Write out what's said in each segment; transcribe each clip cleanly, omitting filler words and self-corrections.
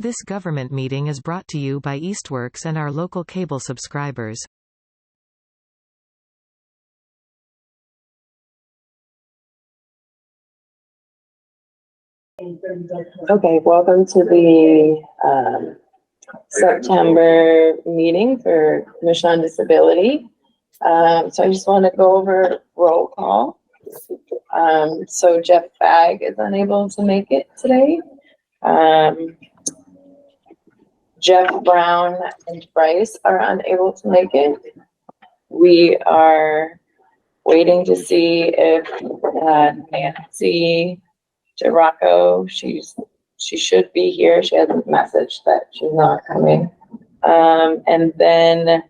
This government meeting is brought to you by Eastworks and our local cable subscribers. Okay, welcome to the September meeting for Commission on Disability. So I just want to go over roll call. So Jeff Bagg is unable to make it today. Jeff Brown and Bryce are unable to make it. We are waiting to see if Nancy Rocco, she should be here. She has a message that she's not coming. And then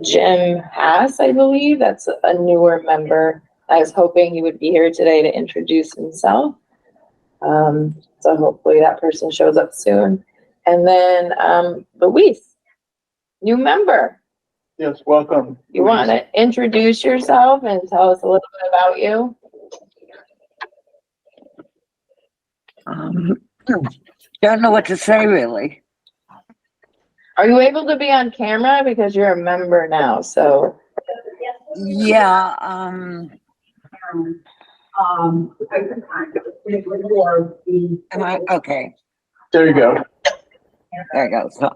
Jim Hass, I believe, that's a newer member. I was hoping he would be here today to introduce himself. So hopefully that person shows up soon. And then Luis, new member. Yes, welcome. You want to introduce yourself and tell us a little bit about you? Don't know what to say, really. Are you able to be on camera? Because you're a member now, so. Yeah, am I, okay, There you go. there you go. So,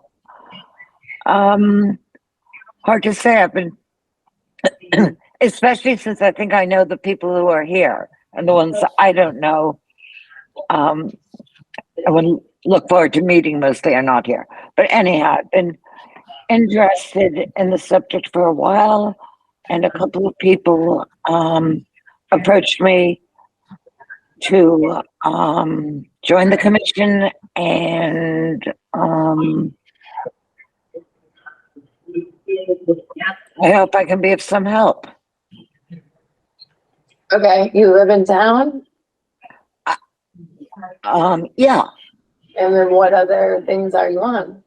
hard to say. I've been, especially since I think I know the people who are here and the ones I don't know. I would look forward to meeting. Mostly are not here, but anyhow, I've been interested in the subject for a while, and a couple of people approached me to join the commission, and I hope I can be of some help. Okay, you live in town? Yeah. And then what other things are you on?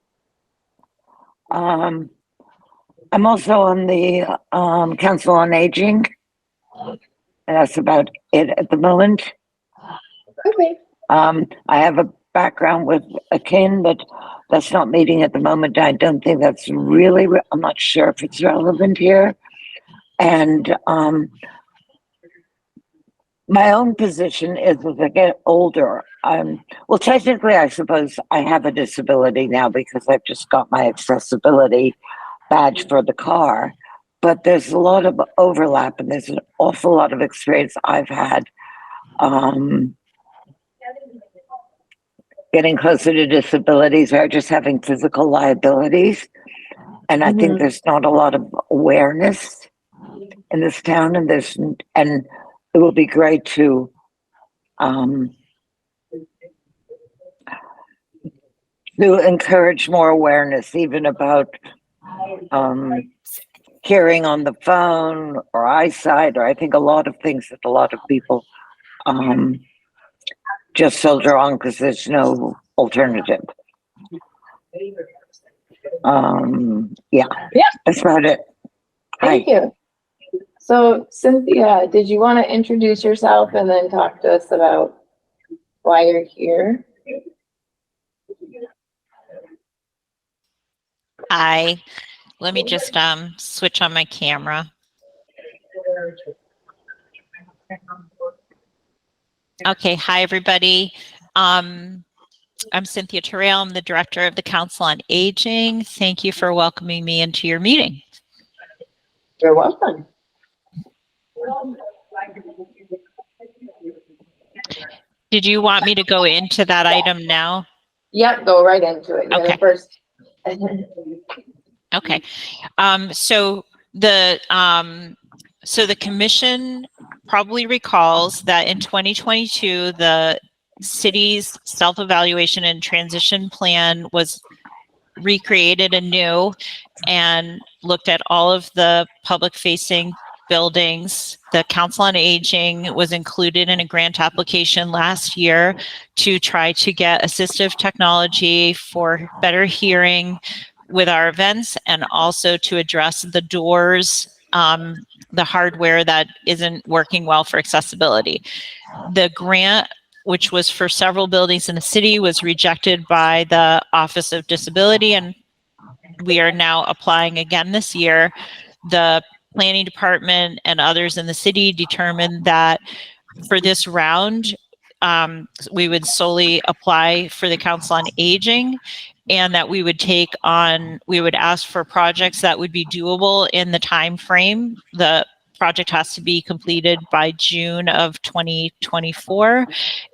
I'm also on the Council on Aging, and that's about it at the moment. Okay. I have a background with akin, but that's not meeting at the moment. I don't think that's really, I'm not sure if it's relevant here. And my own position is as I get older, well, technically, I suppose I have a disability now because I've just got my accessibility badge for the car, but there's a lot of overlap and there's an awful lot of experience I've had getting closer to disabilities or just having physical liabilities. And I think there's not a lot of awareness in this town, and it will be great to encourage more awareness, even about hearing on the phone or eyesight, or I think a lot of things that a lot of people just soldier on because there's no alternative. Yeah, that's about it. Thank you. So Cynthia, did you want to introduce yourself and then talk to us about why you're here? Hi, let me just switch on my camera. Okay, hi everybody. I'm Cynthia Terrell. I'm the director of the Council on Aging. Thank you for welcoming me into your meeting. You're welcome. Did you want me to go into that item now? Yep, go right into it. You're Okay. the first. Okay. So the commission probably recalls that in 2022, the city's self-evaluation and transition plan was recreated anew and looked at all of the public-facing buildings. The Council on Aging was included in a grant application last year to try to get assistive technology for better hearing with our events, and also to address the doors, the hardware that isn't working well for accessibility. The grant which was for several buildings in the city, was rejected by the Office of Disability, and we are now applying again this year. The planning department and others in the city determined that for this round, we would solely apply for the Council on Aging, and that we would ask for projects that would be doable in the time frame. The project has to be completed by June of 2024,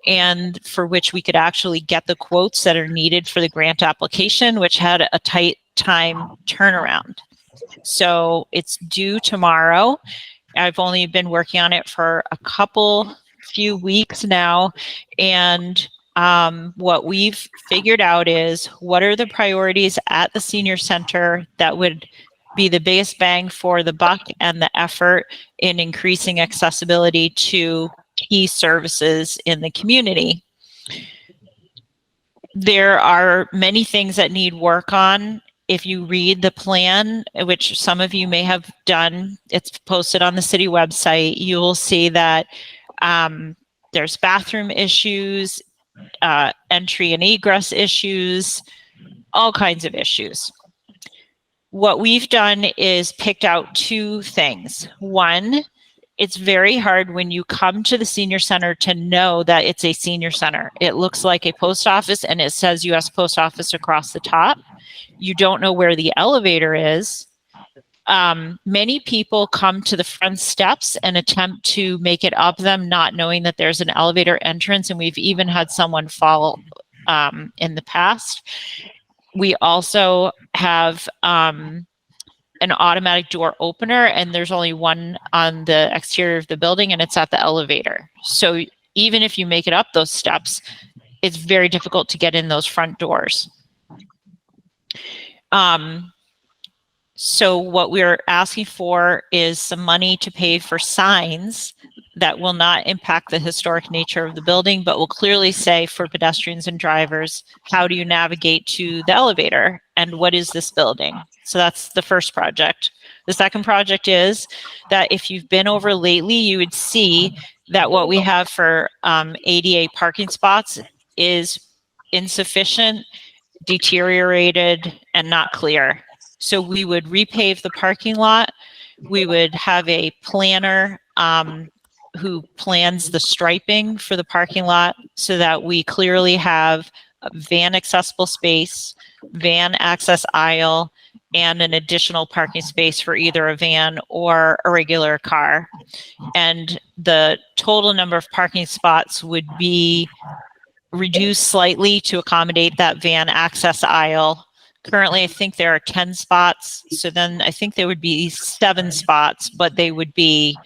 and for which we could actually get the quotes that are needed for the grant application, which had a tight time turnaround. So it's due tomorrow. I've only been working on it for a few weeks now, and what we've figured out is what are the priorities at the senior center that would be the biggest bang for the buck and the effort in increasing accessibility to key services in the community. There are many things that need work on. If you read the plan, which some of you may have done, it's posted on the city website, you will see that there's bathroom issues, entry and egress issues, all kinds of issues. What we've done is picked out two things. One, it's very hard when you come to the senior center to know that it's a senior center. It looks like a post office and it says U.S. Post Office across the top. You don't know where the elevator is. Many people come to the front steps and attempt to make it up them, not knowing that there's an elevator entrance, and we've even had someone fall in the past. We also have an automatic door opener, and there's only one on the exterior of the building, and it's at the elevator. So even if you make it up those steps, it's very difficult to get in those front doors. So what we're asking for is some money to pay for signs that will not impact the historic nature of the building, but will clearly say for pedestrians and drivers, how do you navigate to the elevator and what is this building? So that's the first project. The second project is that if you've been over lately, you would see that what we have for ADA parking spots is insufficient, deteriorated, and not clear. So we would repave the parking lot. We would have a planner who plans the striping for the parking lot so that we clearly have a van accessible space, van access aisle, and an additional parking space for either a van or a regular car. And the total number of parking spots would be reduced slightly to accommodate that van access aisle. Currently, I think there are 10 spots. So then I think there would be 7 spots, but they would be,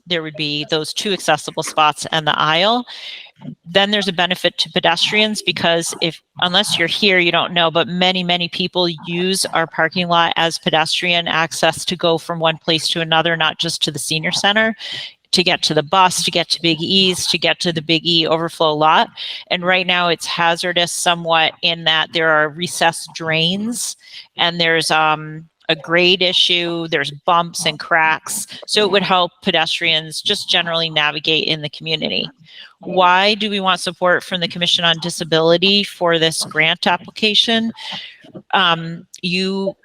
there would be those 2 accessible spots and the aisle. Then there's a benefit to pedestrians because unless you're here, you don't know, but many people use our parking lot as pedestrian access to go from one place to another, not just to the senior center, to get to the bus, to get to Big E's, to get to the Big E overflow lot. And right now it's hazardous somewhat in that there are recessed drains and there's a grade issue, there's bumps and cracks. So it would help pedestrians just generally navigate in the community. Why do we want support from the Commission on Disability for this grant application? You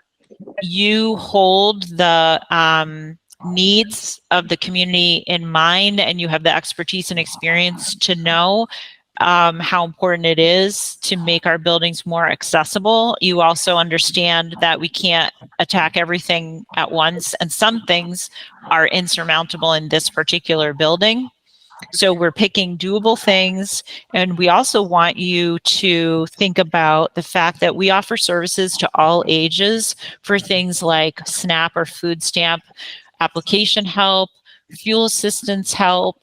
hold the needs of the community in mind, and you have the expertise and experience to know how important it is to make our buildings more accessible. You also understand that we can't attack everything at once, and some things are insurmountable in this particular building. So we're picking doable things, and we also want you to think about the fact that we offer services to all ages for things like SNAP or food stamp application help, fuel assistance help.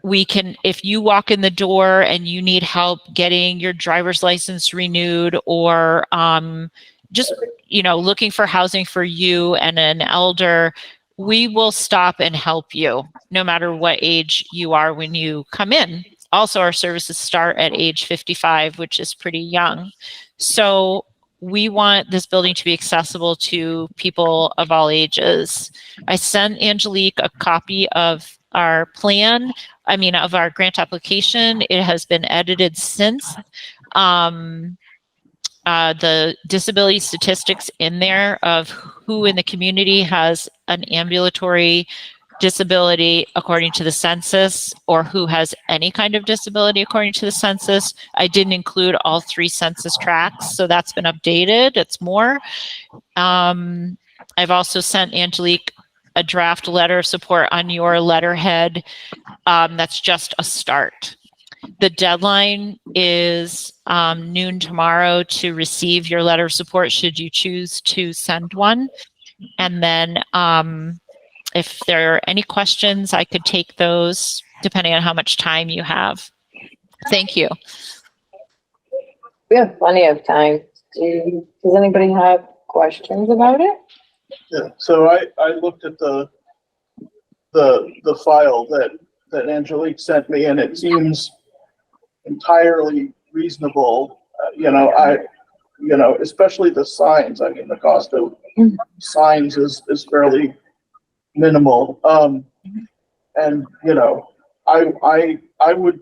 We can, if you walk in the door and you need help getting your driver's license renewed, or just, looking for housing for you and an elder, we will stop and help you no matter what age you are when you come in. Also, our services start at age 55, which is pretty young. So we want this building to be accessible to people of all ages. I sent Angelique a copy of our plan, of our grant application. It has been edited since. The disability statistics in there of who in the community has an ambulatory disability according to the census, or who has any kind of disability according to the census. I didn't include all 3 census tracts, so that's been updated. It's more. I've also sent Angelique a draft letter of support on your letterhead. That's just a start. The deadline is noon tomorrow to receive your letter of support, should you choose to send one. And then if there are any questions, I could take those depending on how much time you have. Thank you. We have plenty of time. Does anybody have questions about it? Yeah, so I looked at the file that Angelique sent me, and it seems entirely reasonable. Especially the signs. I mean, the cost of signs is fairly minimal. And I would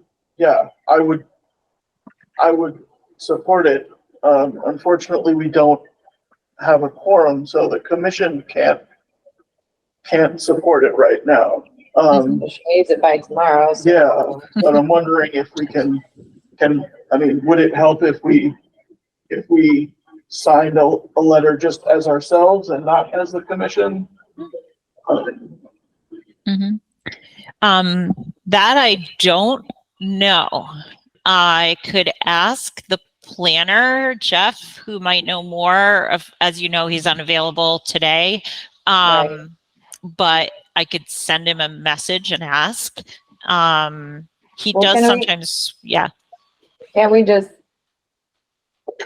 support it. Unfortunately, we don't have a quorum, so the commission can't support it right now. She needs it by tomorrow. So. Yeah, but I'm wondering if we can, would it help if we signed a letter just as ourselves and not as the commission? That I don't know. I could ask the planner, Jeff, who might know more of, as you know, he's unavailable today. Right. But I could send him a message and ask. He Well, does sometimes, yeah. Can't we just,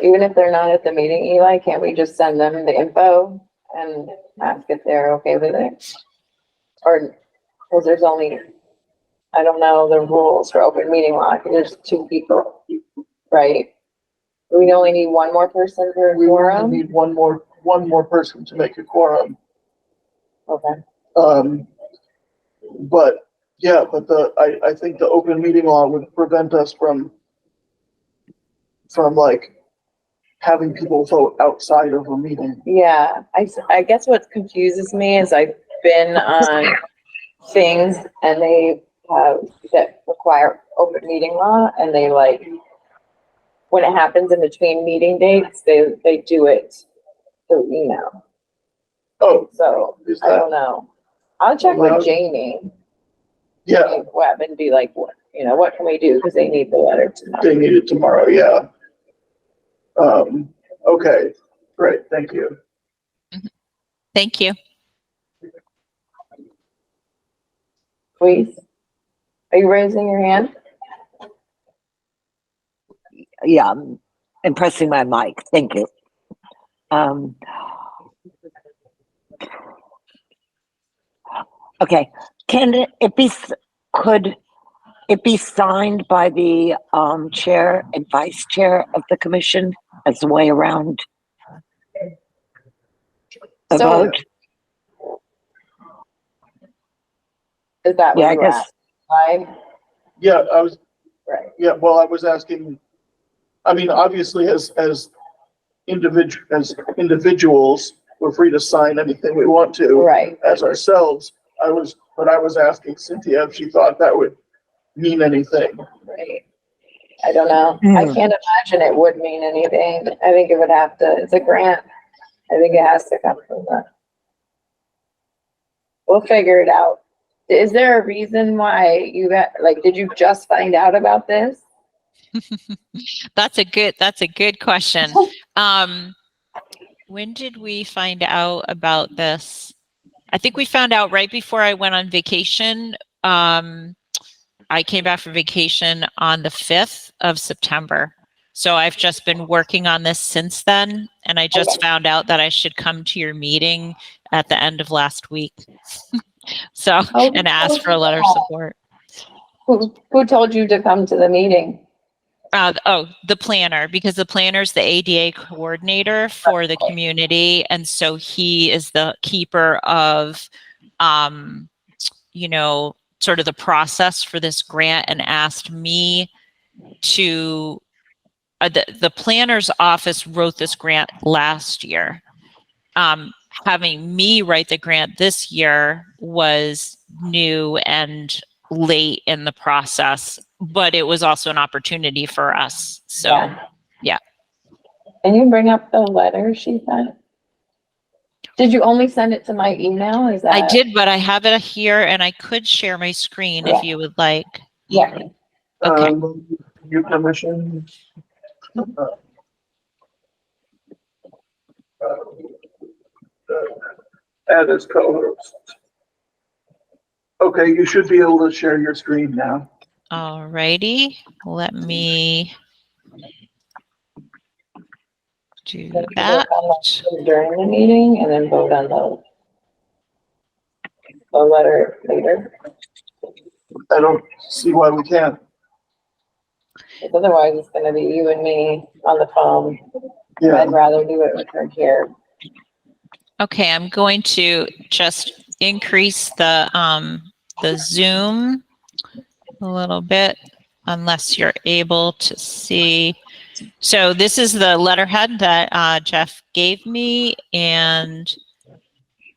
even if they're not at the meeting, Eli, can't we just send them the info and ask if they're okay with it? Or, because there's only, I don't know the rules for open meeting law. There's 2 people, right? We only need 1 more person for a We quorum? need one more person to make a quorum. Okay. But I think the open meeting law would prevent us from like having people vote outside of a meeting. Yeah, I guess what confuses me is I've been on things and they have that require open meeting law, and they when it happens in between meeting dates, they do it through email. Oh, So is I that, don't know. I'll check Well, with Jamie yeah, Webb and be like, what can we do? Because they need the letter tonight. they need it tomorrow, yeah. Okay, great, thank you. Thank you. Please. Are you raising your hand? Yeah, I'm pressing my mic. Thank you. Okay, could it be signed by the chair and vice chair of the commission as a way around the vote? Is that what Yeah, I you guess. asked? Right? Yeah, Right. yeah, well, I was asking, obviously as individuals, we're free to sign anything we want to. Right. As ourselves. I was asking Cynthia if she thought that would mean anything. Right. I don't know. I can't imagine it would mean anything. I think it would have to, it's a grant. I think it has to come from that. We'll figure it out. Is there a reason why you got, did you just find out about this? That's a good question. When did we find out about this? I think we found out right before I went on vacation. I came back from vacation on the 5th of September. So I've just been working on this since then. And I just found out that I should come to your meeting at the end of last week. And ask for a letter of support. Who told you to come to the meeting? The planner, because the planner's the ADA coordinator for the community. And so he is the keeper of, sort of the process for this grant and asked me to, the planner's office wrote this grant last year. Having me write the grant this year was new and late in the process, but it was also an opportunity for us. So, yeah. Can you bring up the letter she sent? Did you only send it to my email? Is that? I did, but I have it here and I could share my screen if you would like. Yeah. Okay. Your permission. Add as co-host. Okay, you should be able to share your screen now. All righty. Let me do that. During the meeting and then vote on the letter later. I don't see why we can't. Because otherwise it's gonna be you and me on the phone. Yeah. I'd rather do it with her here. Okay, I'm going to just increase the Zoom a little bit, unless you're able to see. So this is the letterhead that Jeff gave me, and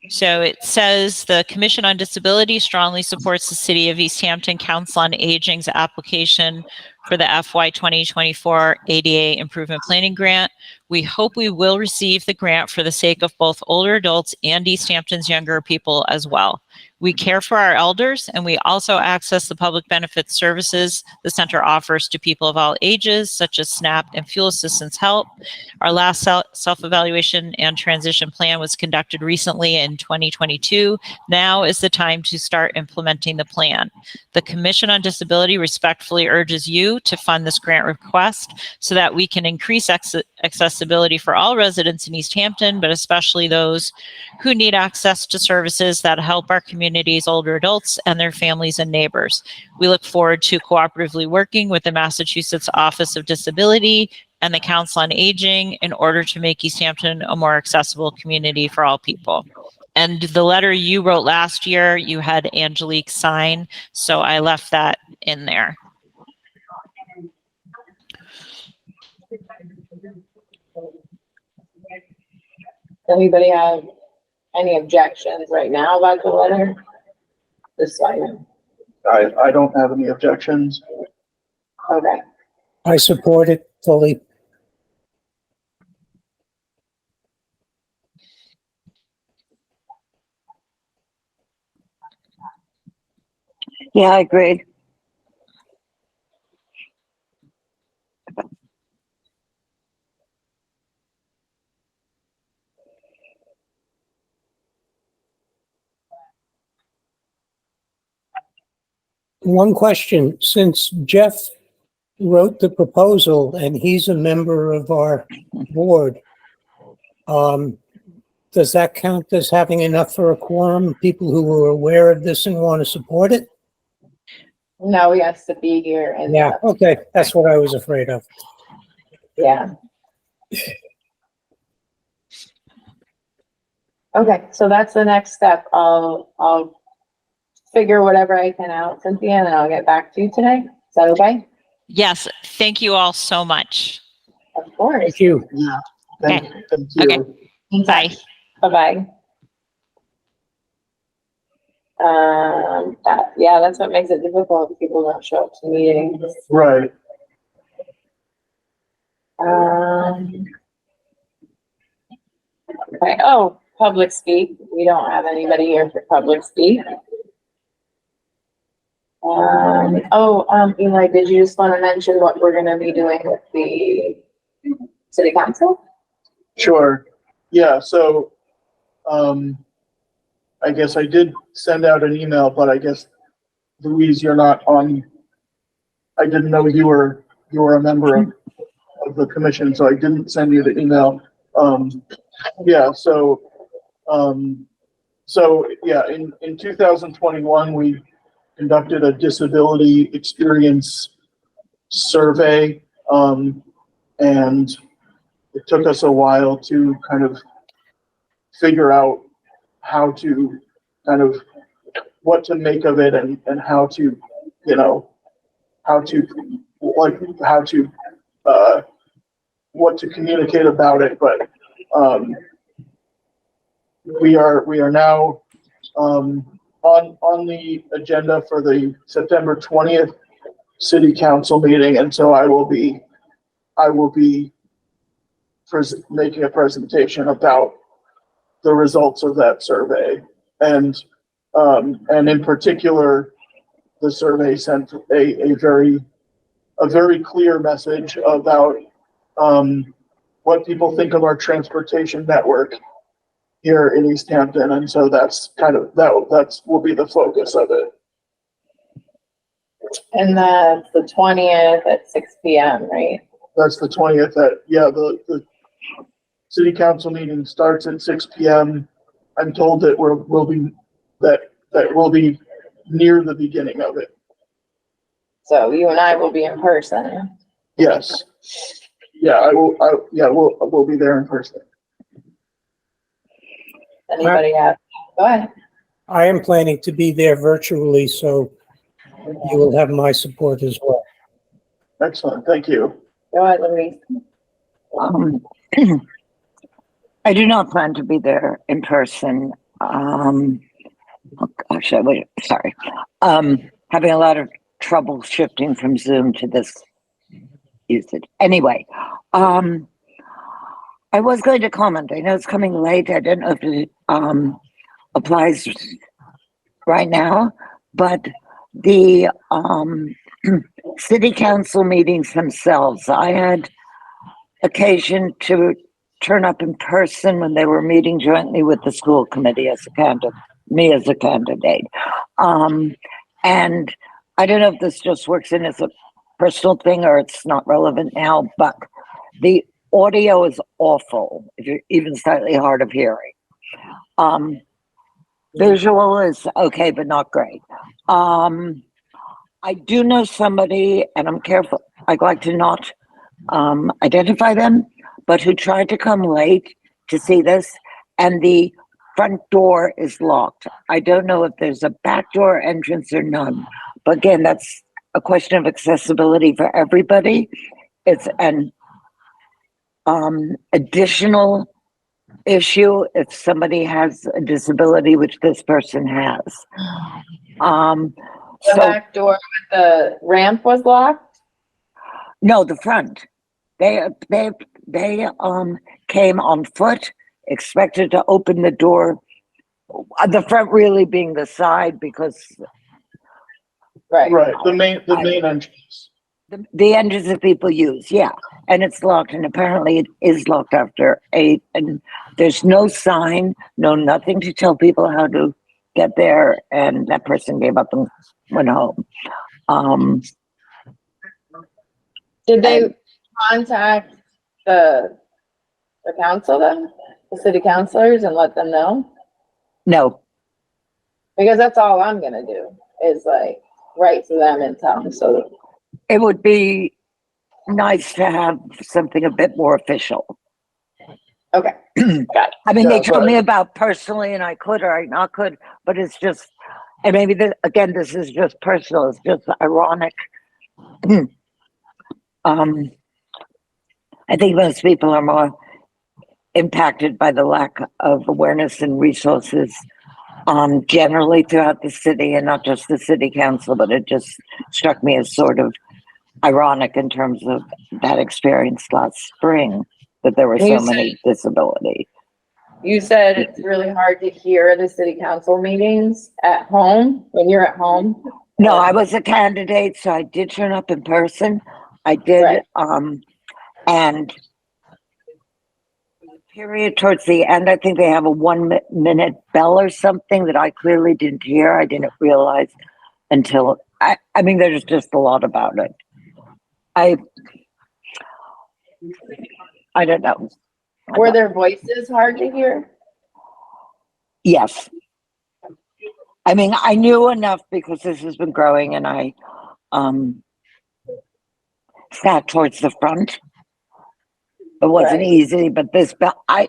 so it says the Commission on Disability strongly supports the City of Easthampton Council on Aging's application for the FY 2024 ADA Improvement Planning Grant. We hope we will receive the grant for the sake of both older adults and Easthampton's younger people as well. We care for our elders, and we also access the public benefit services the center offers to people of all ages, such as SNAP and fuel assistance help. Our last self-evaluation and transition plan was conducted recently in 2022. Now is the time to start implementing the plan. The Commission on Disability respectfully urges you to fund this grant request so that we can increase accessibility for all residents in Easthampton, but especially those who need access to services that help our community's older adults and their families and neighbors. We look forward to cooperatively working with the Massachusetts Office of Disability and the Council on Aging in order to make Easthampton a more accessible community for all people. And the letter you wrote last year, you had Angelique sign, so I left that in there. Anybody have any objections right now about the letter? This item. I don't have any objections. Okay. I support it fully. Yeah, I agree. One question, since Jeff wrote the proposal and he's a member of our board, does that count as having enough for a quorum, people who were aware of this and want to support it? No, he has to be here and. Yeah, okay, that's what I was afraid of. Yeah. Okay, so that's the next step. I'll figure whatever I can out, Cynthia, and then I'll get back to you today. Is that okay? Yes, thank you all so much. Of course. Thank you. Yeah. Okay. Thank you. Okay. Bye. Bye-bye. Yeah, that's what makes it difficult if people don't show up to meetings. Right. Okay, oh, public speak. We don't have anybody here for public speak. Eli, did you just want to mention what we're gonna be doing with the city council? Sure. Yeah, so, I guess I did send out an email, but I guess, Louise, you're not on, I didn't know you were a member of the commission, so I didn't send you the email. Yeah, so yeah, in 2021, we conducted a disability experience survey, and it took us a while to kind of figure out how to kind of what to make of it and how to, you know, how to, like, how to, what to communicate about it. But, we are now, on the agenda for the September 20th city council meeting. And so I will be making a presentation about the results of that survey. And in particular, the survey sent a very clear message about, what people think of our transportation network here in Easthampton. And so that's kind of, that's will be the focus of it. And that's the 20th at 6 p.m., right? That's the 20th the city council meeting starts at 6 p.m. I'm told that we'll be near the beginning of it. So you and I will be in person. Yes. Yeah, we'll be there in person. Anybody have? Go ahead. I am planning to be there virtually, so you will have my support as well. Excellent, thank you. Go ahead, Louise. I do not plan to be there in person. Oh gosh, sorry. Having a lot of trouble shifting from Zoom to this usage. Anyway, I was going to comment. I know it's coming late. I don't know if it applies right now, but the city council meetings themselves, I had occasion to turn up in person when they were meeting jointly with the school committee as a candidate, me as a candidate. And I don't know if this just works in as a personal thing or it's not relevant now, but the audio is awful, if you're even slightly hard of hearing. Visual is okay, but not great. I do know somebody, and I'm careful, I'd like to not identify them, but who tried to come late to see this, and the front door is locked. I don't know if there's a back door entrance or none, but again, that's a question of accessibility for everybody. It's an additional issue if somebody has a disability, which this person has. The back door with the ramp was locked? No, the front. They came on foot, expected to open the door, the front really being the side because Right. The main entrance. the entrance that people use, yeah, and it's locked, and apparently it is locked after 8, and there's no sign, nothing to tell people how to get there, and that person gave up and went home. Did they contact the council then, the city councilors, and let them know? No, Because that's all I'm gonna do is like write to them and tell them. So it would be nice to have something a bit more official. okay, got it. I mean, Yeah, they told but- me about personally, and I could or I not could, but it's just, and maybe this, again, this is just personal. It's just ironic. I think most people are more impacted by the lack of awareness and resources generally throughout the city, and not just the city council, but it just struck me as sort of ironic in terms of that experience last spring, that there were so many disabilities. You said it's really hard to hear the city council meetings at home when you're at home. No, I was a candidate, so I did turn up in person. I did, Right. and the period towards the end, I think they have a 1-minute bell or something that I clearly didn't hear. I didn't realize until, I mean, there's just a lot about it. I don't know. Were their voices hard to hear? Yes. I mean, I knew enough because this has been growing, and I sat towards the front. It wasn't Right. easy, but I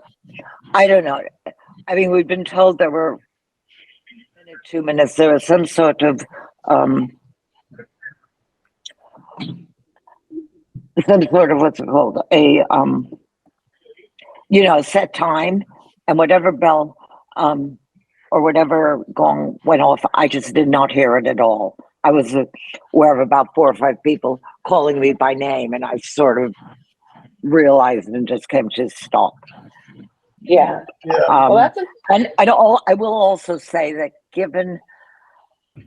don't know. I mean, we've been told there were 2 minutes. There was some sort of, what's it called? Set time, and whatever bell, or whatever gong went off, I just did not hear it at all. I was aware of about 4 or 5 people calling me by name, and I sort of realized and just came to a stop. Yeah. Yeah. Well, that's And I will also say that given I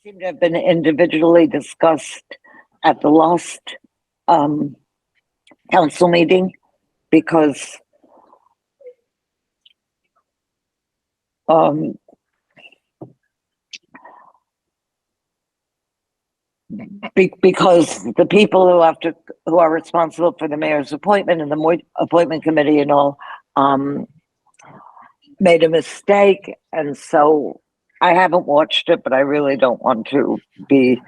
seem to have been individually discussed at the last council meeting, because because the people who are responsible for the mayor's appointment and the appointment committee and all made a mistake, and so I haven't watched it, but I really don't want to be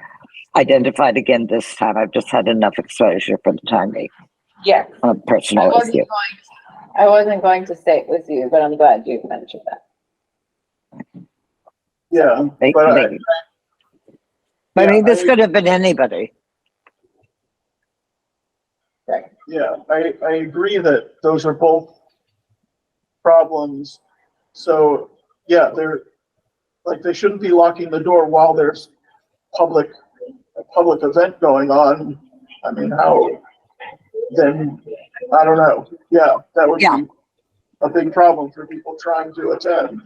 identified again this time. I've just had enough exposure for the time being. yeah. On a personal issue. I wasn't going to say it with you, but I'm glad you mentioned that. Yeah, I mean, this could have been anybody. Right. yeah, I agree that those are both problems. So, yeah, they shouldn't be locking the door while there's a public event going on. I mean, then, I don't know. Yeah, that would be a big problem for people trying to attend.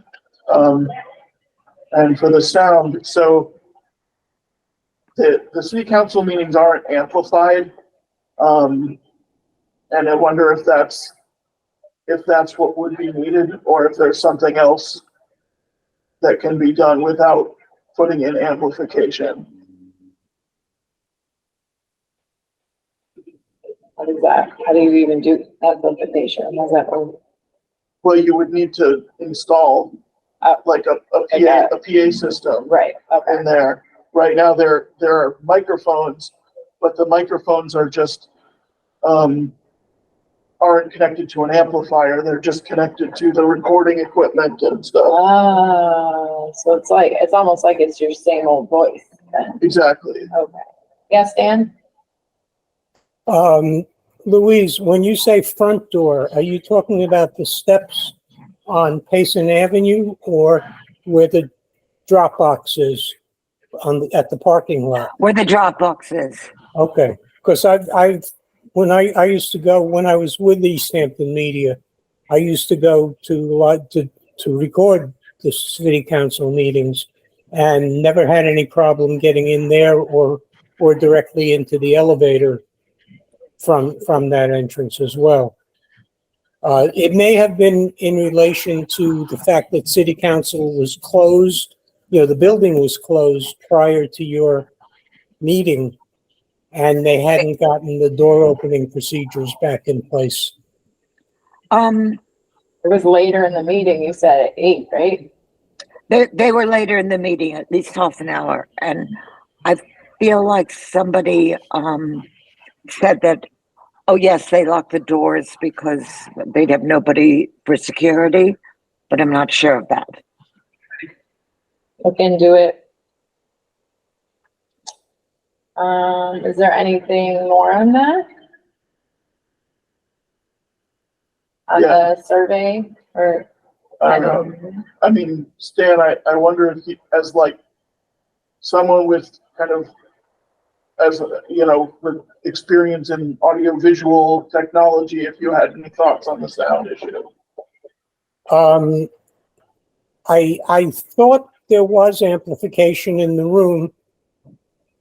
And for the sound, so the city council meetings aren't amplified. And I wonder if that's what would be needed, or if there's something else that can be done without putting in amplification. How do you even do amplification? How's that work? Well, you would need to install like a PA system Right. Okay. in there. Right now, there are microphones, but the microphones are just aren't connected to an amplifier. They're just connected to the recording equipment and stuff. So it's almost like it's your same old voice then. Exactly. Okay. Yes, Dan? Louise, when you say front door, are you talking about the steps on Payson Avenue or where the drop box is at the parking lot? Where the drop box is. Okay, because when I used to go, when I was with Easthampton Media, I used to go to record the city council meetings and never had any problem getting in there or directly into the elevator from that entrance as well. It may have been in relation to the fact that city council was closed, the building was closed prior to your meeting, and they hadn't gotten the door opening procedures back in place. It was later in the meeting, you said at 8, right? They were later in the meeting, at least half an hour, and I feel like somebody said that, oh yes, they locked the doors because they'd have nobody for security, but I'm not sure of that. Look into it. Is there anything more on that? On the survey or? I mean, Stan, I wonder if as like someone with kind of, with experience in audiovisual technology, if you had any thoughts on the sound issue. I thought there was amplification in the room,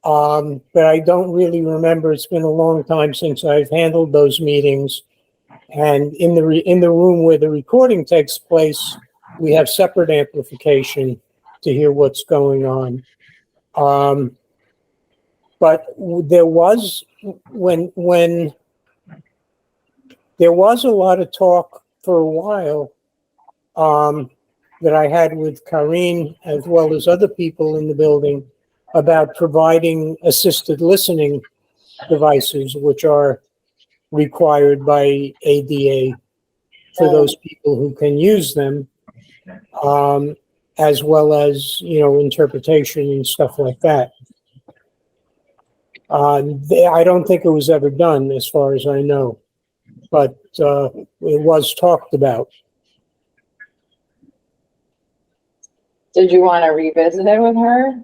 but I don't really remember. It's been a long time since I've handled those meetings. And in the room where the recording takes place, we have separate amplification to hear what's going on. But there was when there was a lot of talk for a while that I had with Karine as well as other people in the building about providing assisted listening devices, which are required by ADA for those people who can use them. as well as, interpretation and stuff like that. I don't think it was ever done, as far as I know, but it was talked about. Did you want to revisit it with her?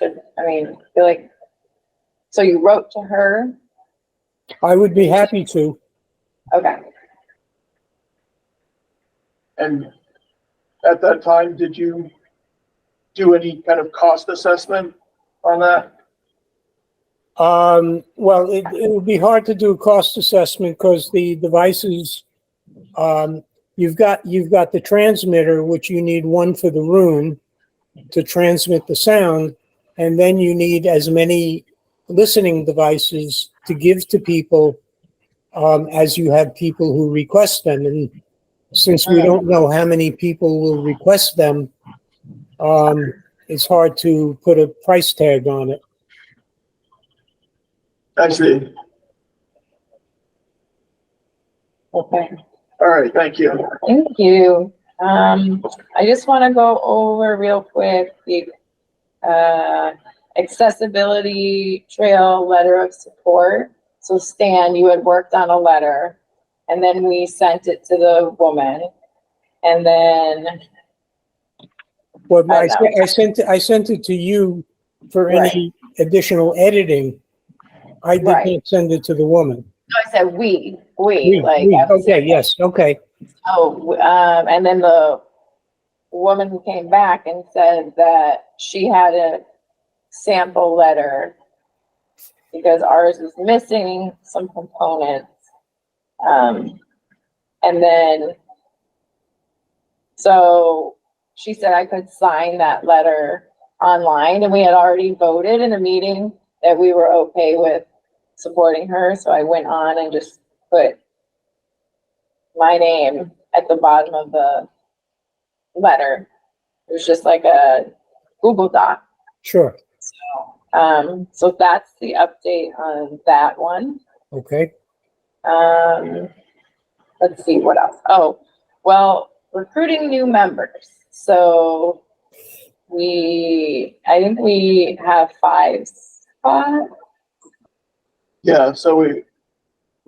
I feel like, so you wrote to her? I would be happy to. Okay. And at that time, did you do any kind of cost assessment on that? Well, it would be hard to do a cost assessment because the devices, you've got the transmitter, which you need one for the room to transmit the sound, and then you need as many listening devices to give to people as you have people who request them. And since we don't know how many people will request them, it's hard to put a price tag on it. I see. Okay. All right, thank you. Thank you. I just want to go over real quick the accessibility trail letter of support. So Stan, you had worked on a letter, and then we sent it to the woman, and then Well, I sent it to you for any additional editing. I did not send it to the woman. I said we. Okay, yes, okay. Oh, and then the woman who came back and said that she had a sample letter because ours was missing some components. And then, so she said I could sign that letter online, and we had already voted in a meeting that we were okay with supporting her. So I went on and just put my name at the bottom of the letter. It was just like a Google Doc. Sure. So that's the update on that one. Okay. Let's see what else. Oh, well, recruiting new members. So I think we have 5 spots. Yeah, so we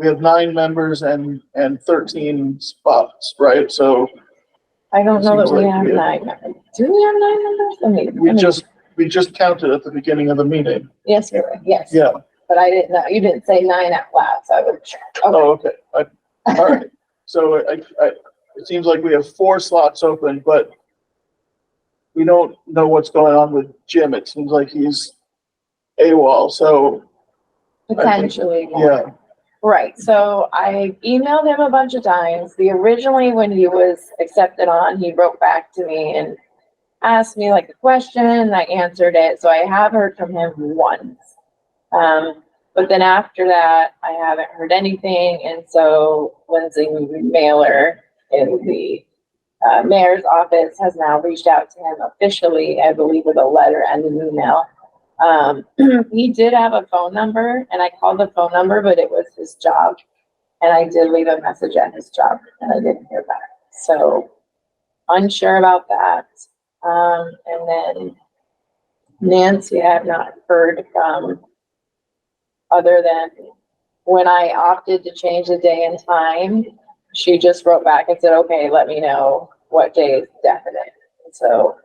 have 9 members and 13 spots, right? So I don't know that seems we like have we have- 9 members. Do we have 9 members? we just counted at the beginning of the meeting. Yes, you're right. Yes. Yeah. But I didn't know. You didn't say 9 out loud, so I would check. Okay. Oh, okay. All right. So it seems like we have 4 slots open, but we don't know what's going on with Jim. It seems like he's AWOL, so. Potentially. Yeah. Right. So I emailed him a bunch of times. Originally when he was accepted on, he wrote back to me and asked me like a question, and I answered it. So I have heard from him once. But then after that, I haven't heard anything. And so Lindsay Mailer in the mayor's office has now reached out to him officially, I believe, with a letter and an email. He did have a phone number, and I called the phone number, but it was his job. And I did leave a message at his job, and I didn't hear back. So unsure about that. And then Nancy, I have not heard from, other than when I opted to change the day and time, she just wrote back and said, okay, let me know what day is definite. And so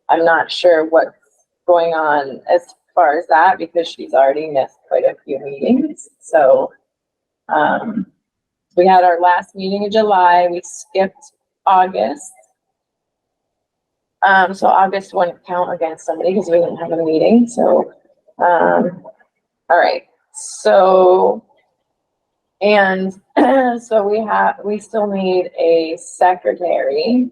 I'm not sure what's going on as far as that, because she's already missed quite a few meetings. So we had our last meeting in July. We skipped August. So August wouldn't count against somebody because we didn't have a meeting. So, all right. So, and so we still need a secretary,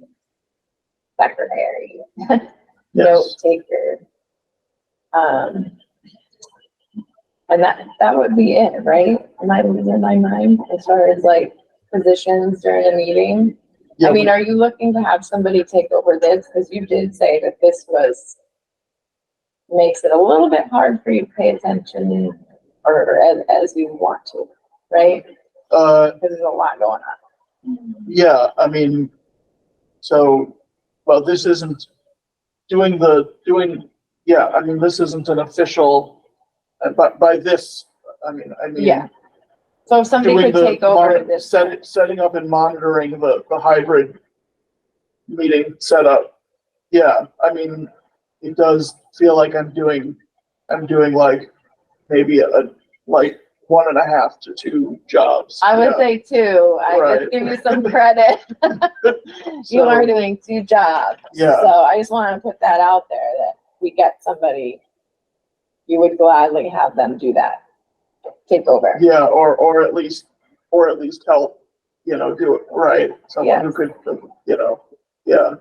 note taker. And that would be it, right? Am I losing my mind as far as like positions during a meeting? Yeah, I mean, are you looking to have somebody take over this? Because you did say that this makes it a little bit hard for you to pay attention or as you want to, right? Because there's a lot going on. Yeah, I mean, So, well, this isn't yeah, I mean, this isn't an official, but by this, I mean, Yeah. So if somebody doing could take over this. setting up and monitoring the hybrid meeting setup. Yeah, I mean, it does feel like I'm doing like maybe like 1.5 to 2 jobs. I would Yeah. say 2. I Right. just give you some credit. You So, are doing 2 jobs. Yeah. So I just want to put that out there that we get somebody, you would gladly have them do that. Take over. yeah, or at least help, do it right. Someone who Yes. could, yeah,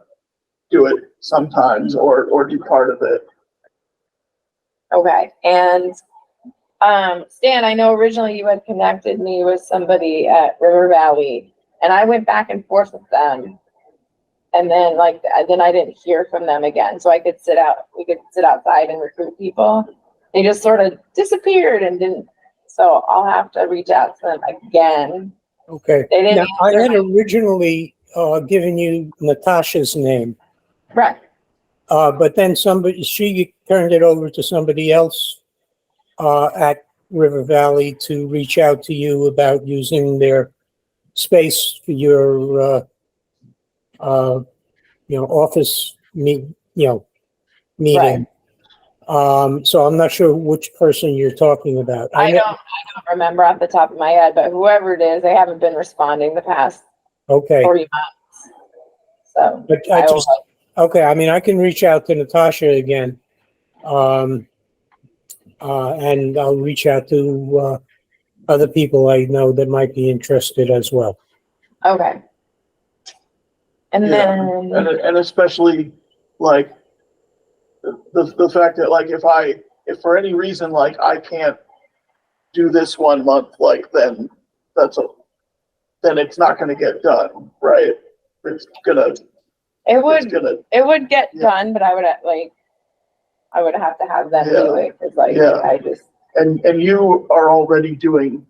do it sometimes or do part of it. Okay. And Stan, I know originally you had connected me with somebody at River Valley, and I went back and forth with them. And then then I didn't hear from them again. So we could sit outside and recruit people. They just sort of disappeared and didn't. So I'll have to reach out to them again. Okay. They didn't Now, I answer had my- originally given you Natasha's name, Right. but then she turned it over to somebody else at River Valley to reach out to you about using their space for your office meeting. Right. So I'm not sure which person you're talking about. I don't remember off the top of my head, but whoever it is, they haven't been responding the past Okay. 40 months. So But okay. I mean, I can reach out to Natasha again. And I'll reach out to other people I know that might be interested as well. okay. And Yeah, then and especially like the fact that like if for any reason like I can't do this 1 month, like then it's not gonna get done, right? It would get Yeah. done, but I would have to have them Yeah. do it. Cause Yeah. I just, and you are already doing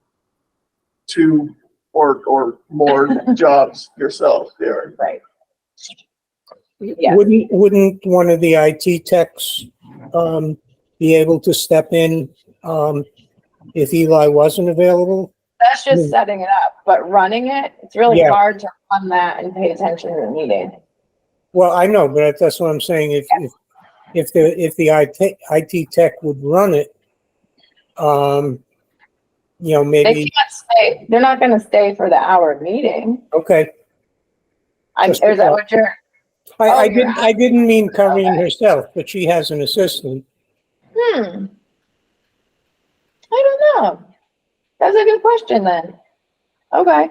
2 or more jobs yourself there. right. Yeah. Wouldn't one of the IT techs be able to step in if Eli wasn't available? That's just setting it up, but running it, it's really Yeah. hard to run that and pay attention to the meeting. Well, I know, but that's what I'm saying. If the IT tech would run it, They maybe can't stay, they're not gonna stay for the hour meeting. okay. Is Just that what you're, I didn't mean covering herself, but she has an assistant. I don't know. That's a good question then. Okay,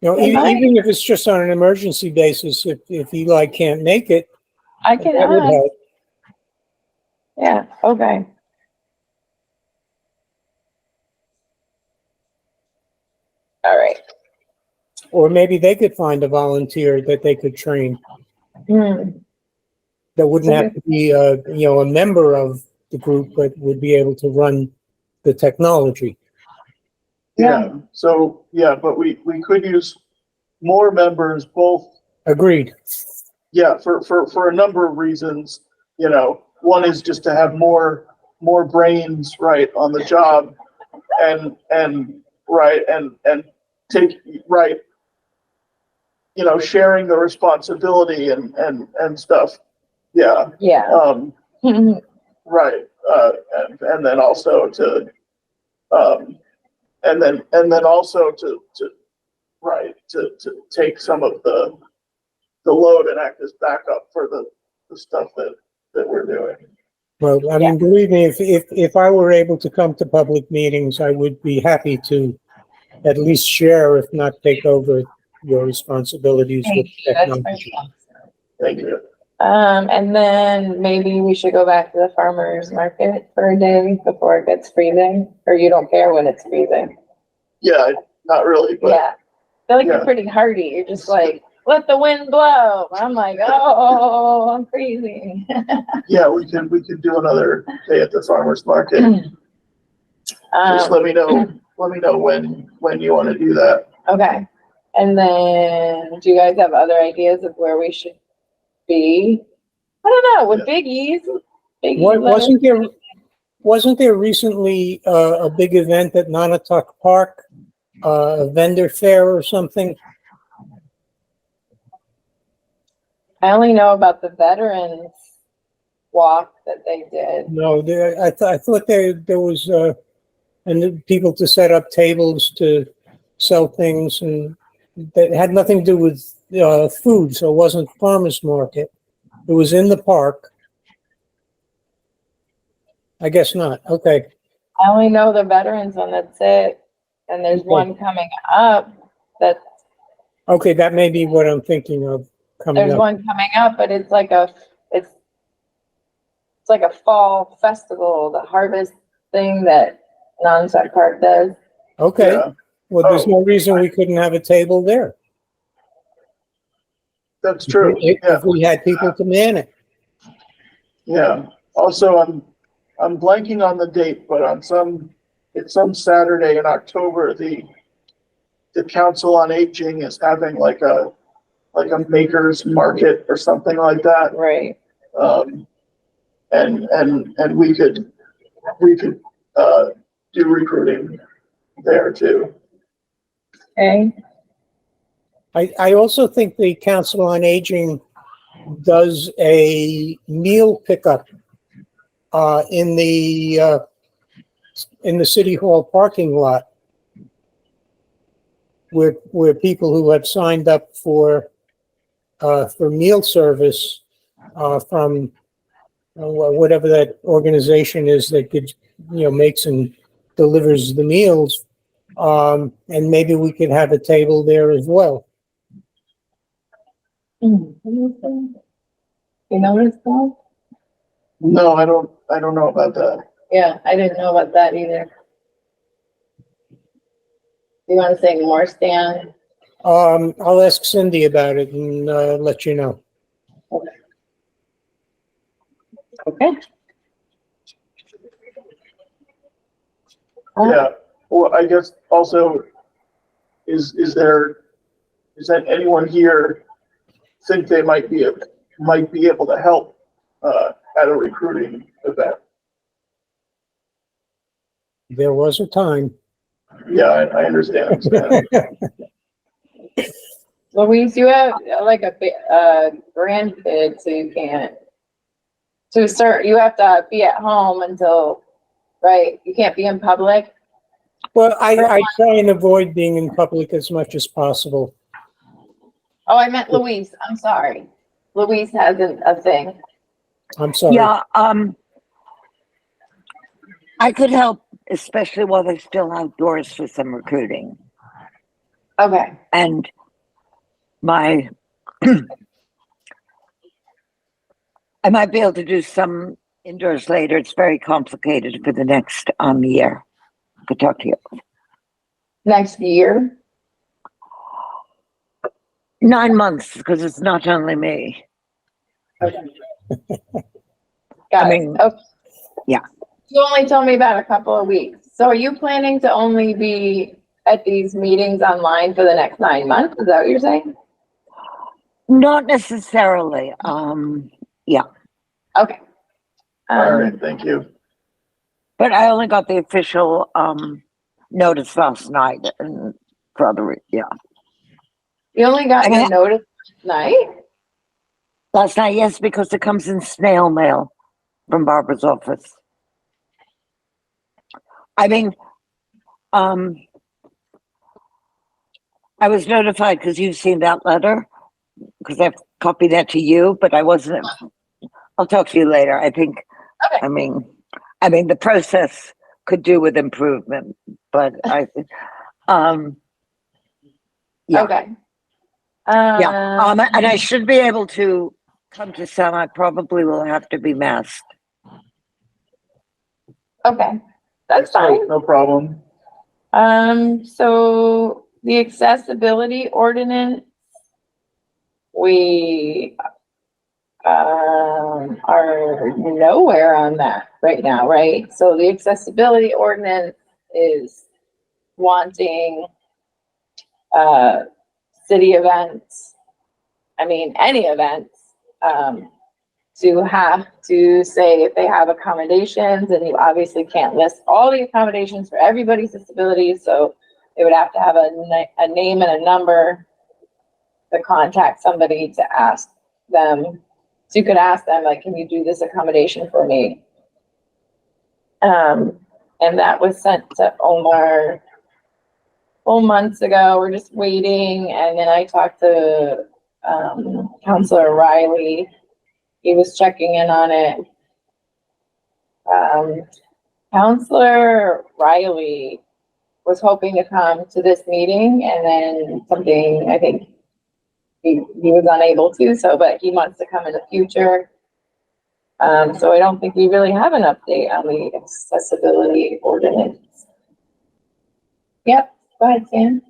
Even if it's just on an emergency basis, if Eli can't make it, I can that would ask. help. Yeah, okay. All right. Or maybe they could find a volunteer that they could train. That wouldn't have to be a member of the group, but would be able to run the technology. Yeah. So yeah, but we could use more members, both. Agreed. Yeah, for a number of reasons. One is just to have more brains right on the job, and right and take right. Sharing the responsibility and stuff. Yeah. Yeah. Right. And then also to and then also to take some of the load and act as backup for the stuff that we're doing. Well, I mean, believe me, if I were able to come to public meetings, I would be happy to at least share, if not take over, your responsibilities with technology. Thank you. And then maybe we should go back to the farmer's market for a day before it gets freezing, or you don't care when it's freezing? Yeah, not really, but Yeah. I feel like yeah. you're pretty hardy. You're just like, let the wind blow. I'm like, oh, I'm freezing. Yeah, we can do another day at the farmer's market. Just let me know when you want to do that. Okay. And then, do you guys have other ideas of where we should be? I don't know, with Big E's, Wasn't there recently a big event at Nonotuck Park, a vendor fair or something? I only know about the veterans walk that they did. No, I thought there was and people to set up tables to sell things, and that had nothing to do with food, so it wasn't farmers market. It was in the park. I guess not. Okay. I only know the veterans one, that's it. And there's Okay. one coming up that, Okay, that may be what I'm thinking of coming there's up. one coming up, but it's like it's like a fall festival, the harvest thing that Nonotuck Park does. Okay. Yeah. Well, there's no reason we couldn't have a table there. That's true. If we had people to man it. Yeah. Also, I'm blanking on the date, but it's some Saturday in October, the Council on Aging is having like a maker's market or something like that. Right. And we could do recruiting there too. Okay. I also think the Council on Aging does a meal pickup in the City Hall parking lot, where people who have signed up for meal service from whatever that organization is that gives, makes and delivers the meals, and maybe we could have a table there as well. You know what it's called? No, I don't know about that. Yeah, I didn't know about that either. You want to say more, Stan? I'll ask Cindy about it and let you know. Okay. Yeah. Well, I guess also, is that anyone here think they might be able to help at a recruiting event? There was a time. Yeah, I understand. Louise, you have like a grandkid, so you can't. To start, you have to be at home until, right? You can't be in public. Well, I try and avoid being in public as much as possible. Oh, I meant Louise. I'm sorry. Louise has a thing. I'm sorry. Yeah, I could help, especially while they're still outdoors, for some recruiting. Okay. And I might be able to do some indoors later. It's very complicated for the next year. I could talk to you. Next year? 9 months, because it's not only me. Okay. Got it. Okay. Yeah. You only told me about a couple of weeks. So are you planning to only be at these meetings online for the next 9 months? Is that what you're saying? Not necessarily. Yeah. Okay. All right, thank you. But I only got the official notice last night, and yeah. You only got your notice tonight? Last night, yes, because it comes in snail mail from Barbara's office. I mean, I was notified because you've seen that letter, because I've copied that to you, but I wasn't. I'll talk to you later. I think. Okay. I mean, the process could do with improvement, but yeah. Okay. Yeah. And I should be able to come to some. I probably will have to be masked. Okay. That's fine. No problem. So the accessibility ordinance, we are nowhere on that right now, right? So the accessibility ordinance is wanting city events, I mean, any events, to have to say if they have accommodations, and you obviously can't list all the accommodations for everybody's disabilities, so they would have to have a name and a number to contact somebody to ask them. So you could ask them, like, can you do this accommodation for me? And that was sent to Omar months ago. We're just waiting. And then I talked to Councilor Riley. He was checking in on it. Councilor Riley was hoping to come to this meeting, and then something, I think he was unable to, so, but he wants to come in the future. So I don't think we really have an update on the accessibility ordinance. Yep, go ahead, Sam.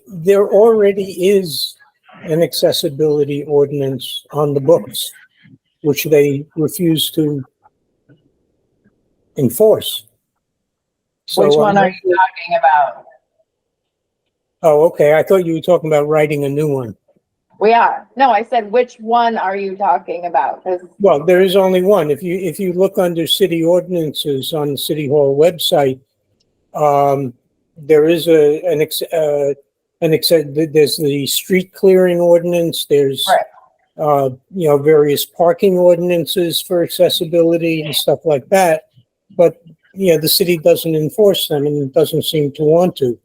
There already is an accessibility ordinance on the books, which they refuse to enforce. So Which one are you talking about? Oh, okay. I thought you were talking about writing a new one. We are. No, I said, which one are you talking about? 'Cause Well, there is only one. If you look under city ordinances on the City Hall website, there is there's the street clearing ordinance. There's right. Various parking ordinances for accessibility and stuff like that. But the city doesn't enforce them and doesn't seem to want to.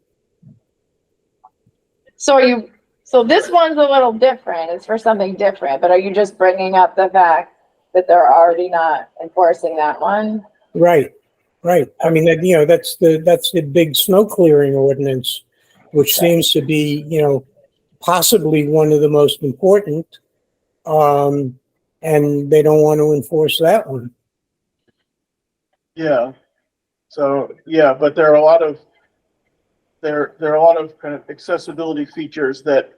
So this one's a little different. It's for something different, but are you just bringing up the fact that they're already not enforcing that one? Right. I mean, that's the big snow clearing ordinance, which seems to be, possibly one of the most important. And they don't want to enforce that one. Yeah. So, yeah, but there are a lot of kind of accessibility features that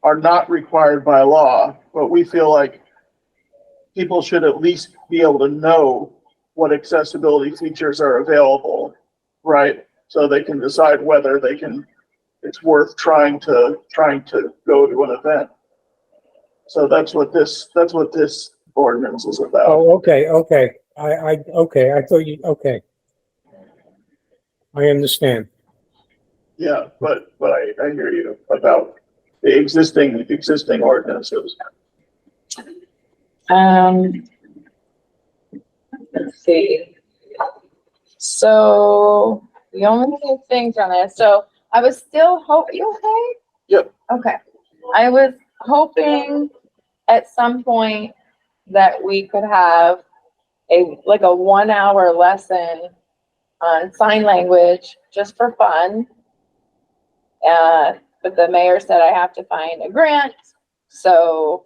are not required by law, but we feel like people should at least be able to know what accessibility features are available, right? So they can decide whether it's worth trying to go to an event. So that's what this ordinance is about. Oh, okay. I thought you, okay. I understand. Yeah, but I hear you about the existing ordinances. Let's see. So the only things on this, so I was still hoping, you okay? Yep. Okay. I was hoping at some point that we could have a 1 hour lesson on sign language just for fun. But the mayor said I have to find a grant. So,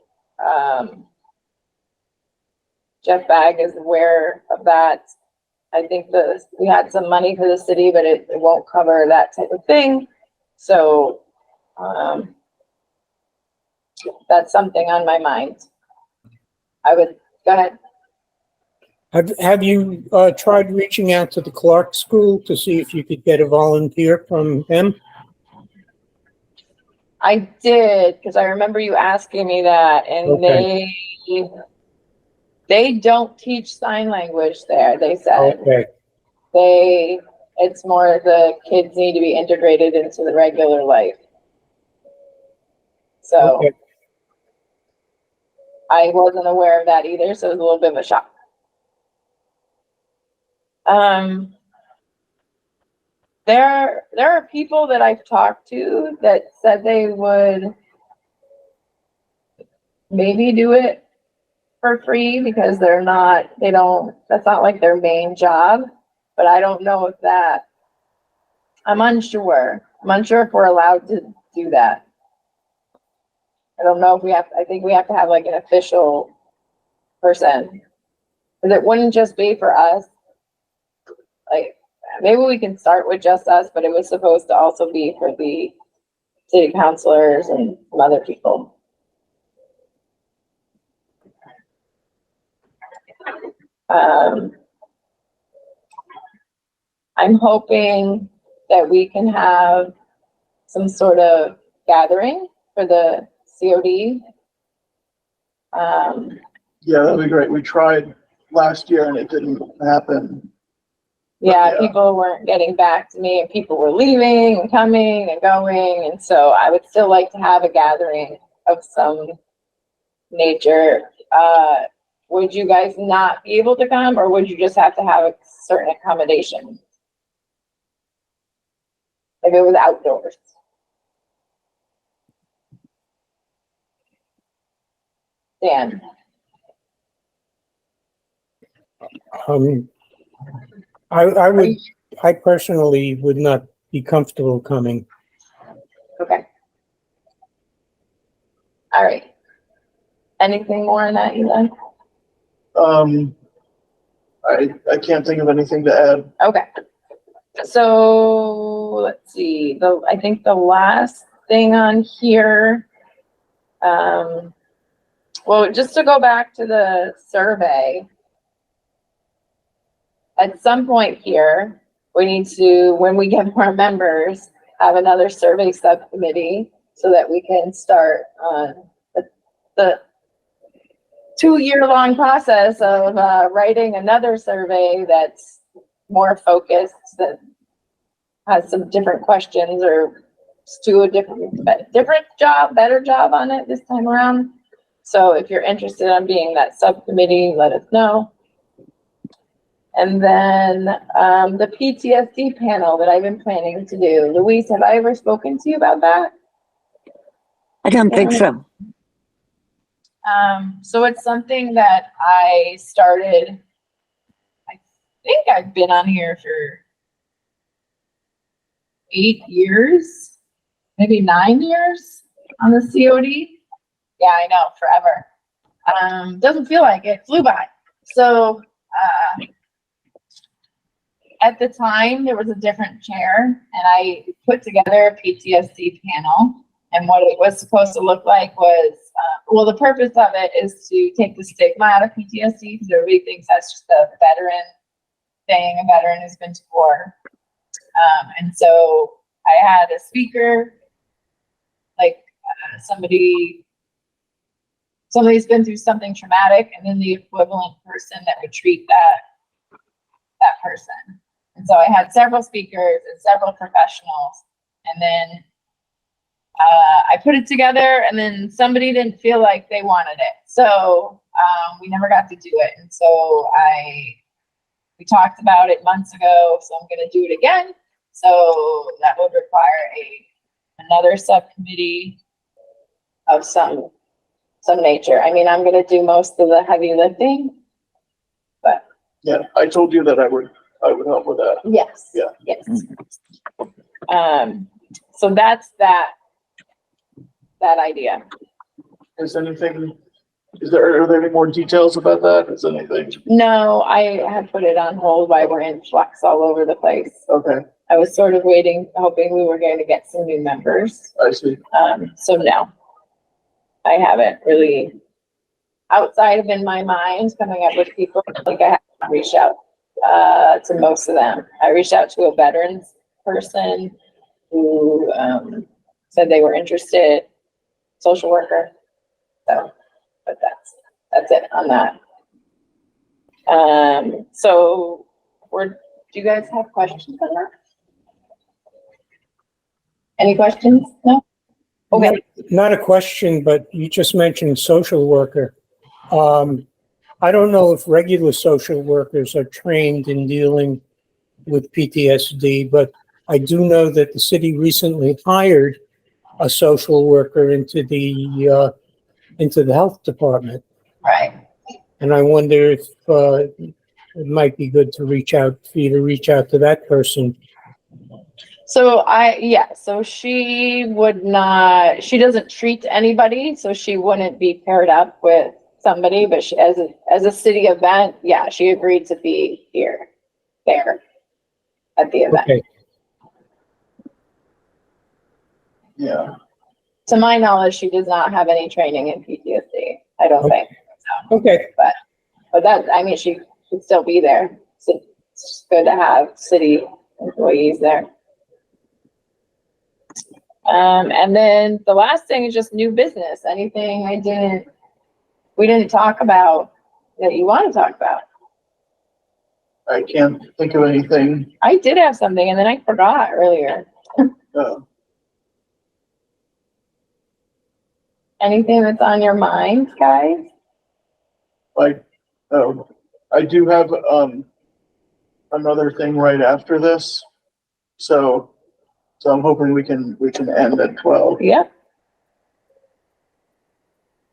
Jeff Bag is aware of that. I think we had some money for the city, but it won't cover that type of thing. So, that's something on my mind. Go ahead. Have you tried reaching out to the Clark School to see if you could get a volunteer from them? I did, because I remember you asking me that, and Okay. they don't teach sign language there, they said. Okay. It's more the kids need to be integrated into the regular life. So Okay. I wasn't aware of that either, so it was a little bit of a shock. There are people that I've talked to that said they would maybe do it for free because that's not like their main job, but I don't know if I'm unsure. I'm unsure if we're allowed to do that. I don't know if I think we have to have like an official person. Because it wouldn't just be for us. Like, maybe we can start with just us, but it was supposed to also be for the city councilors and some other people. I'm hoping that we can have some sort of gathering for the COD. Yeah, that'd be great. We tried last year and it didn't happen. Yeah, Yeah. people weren't getting back to me and people were leaving and coming and going. And so I would still like to have a gathering of some nature. Would you guys not be able to come, or would you just have to have a certain accommodation? If it was outdoors? Dan? I personally would not be comfortable coming. Okay. All right. Anything more on that, Eli? I can't think of anything to add. Okay. So let's see. I think the last thing on here, well, just to go back to the survey, at some point here, we need to, when we get more members, have another survey subcommittee so that we can start on the 2-year-long process of writing another survey that's more focused, that has some different questions, or just do a different job, better job on it this time around. So if you're interested in being that subcommittee, let us know. And then the PTSD panel that I've been planning to do. Louise, have I ever spoken to you about that? I don't think so. So it's something that I started, I think I've been on here for 8 years, maybe 9 years on the COD. Yeah, I know, forever. Doesn't feel like it, flew by. So at the time, there was a different chair, and I put together a PTSD panel. And what it was supposed to look like was, well, the purpose of it is to take the stigma out of PTSD, because everybody thinks that's just a veteran thing, a veteran who's been to war. And so I had a speaker, like somebody's been through something traumatic, and then the equivalent person that would treat that person. And so I had several speakers and several professionals, and then I put it together, and then somebody didn't feel like they wanted it. So we never got to do it. And so we talked about it months ago, so I'm going to do it again. So that would require another subcommittee of some nature. I mean, I'm going to do most of the heavy lifting, but. Yeah, I told you that I would help with that. Yes. Yeah. Yes. So that's that idea. Are there any more details about that? Is anything? No, I had put it on hold while we're in flux all over the place. Okay, I was sort of waiting, hoping we were going to get some new members. I see. So no, I haven't really, outside of in my mind, coming up with people. I think I have to reach out to most of them. I reached out to a veterans person who said they were interested, social worker. So, but that's it on that. So do you guys have questions on that? Any questions? No? Okay. Not a question, but you just mentioned social worker. I don't know if regular social workers are trained in dealing with PTSD, but I do know that the city recently hired a social worker into the health department. Right. And I wonder if it might be good to reach out to that person. So so she doesn't treat anybody, so she wouldn't be paired up with somebody, but she, as a city event, yeah, she agreed to be there at the event. Okay. Yeah. To my knowledge, she does not have any training in PTSD. I don't think so. Okay. But that, I mean, she should still be there. So it's just good to have city employees there. And then the last thing is just new business. Anything we didn't talk about that you want to talk about? I can't think of anything. I did have something and then I forgot earlier. Uh, Anything that's on your mind, guys? like, I do have, another thing right after this. So I'm hoping we can end at 12. Yep.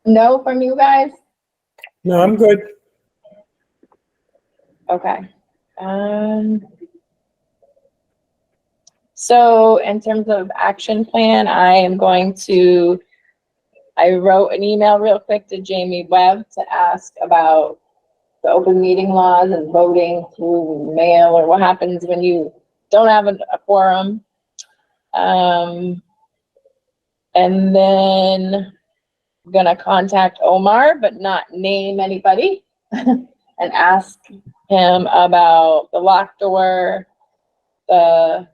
No from you guys? No, I'm good. Okay. So in terms of action plan, I wrote an email real quick to Jamie Webb to ask about the open meeting laws and voting through mail, or what happens when you don't have a quorum. And then I'm gonna contact Omar, but not name anybody, and ask him about the locked door, the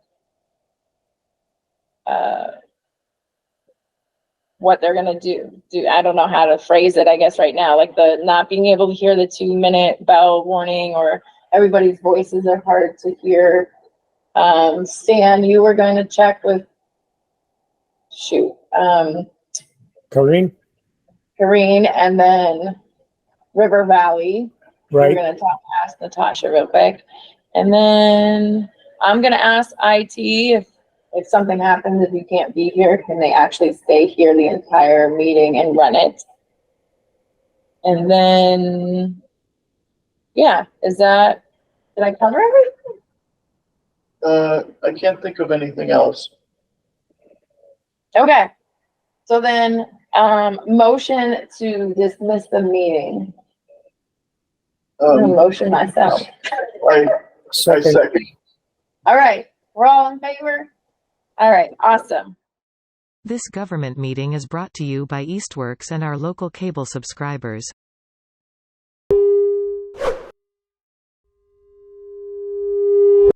what they're gonna do. I don't know how to phrase it, I guess right now, like the not being able to hear the 2-minute bell warning, or everybody's voices are hard to hear. Stan, you were going to check with, Corrine? Kareen, and then River Valley. We're Right. gonna ask Natasha real quick. And then I'm gonna ask IT if something happens, if you can't be here, can they actually stay here the entire meeting and run it? And then, yeah, did I cover everything? I can't think of anything else. Okay, so then, motion to dismiss the meeting. I'm gonna motion myself. I second. All right, we're all in favor? All right, awesome. This government meeting is brought to you by Eastworks and our local cable subscribers.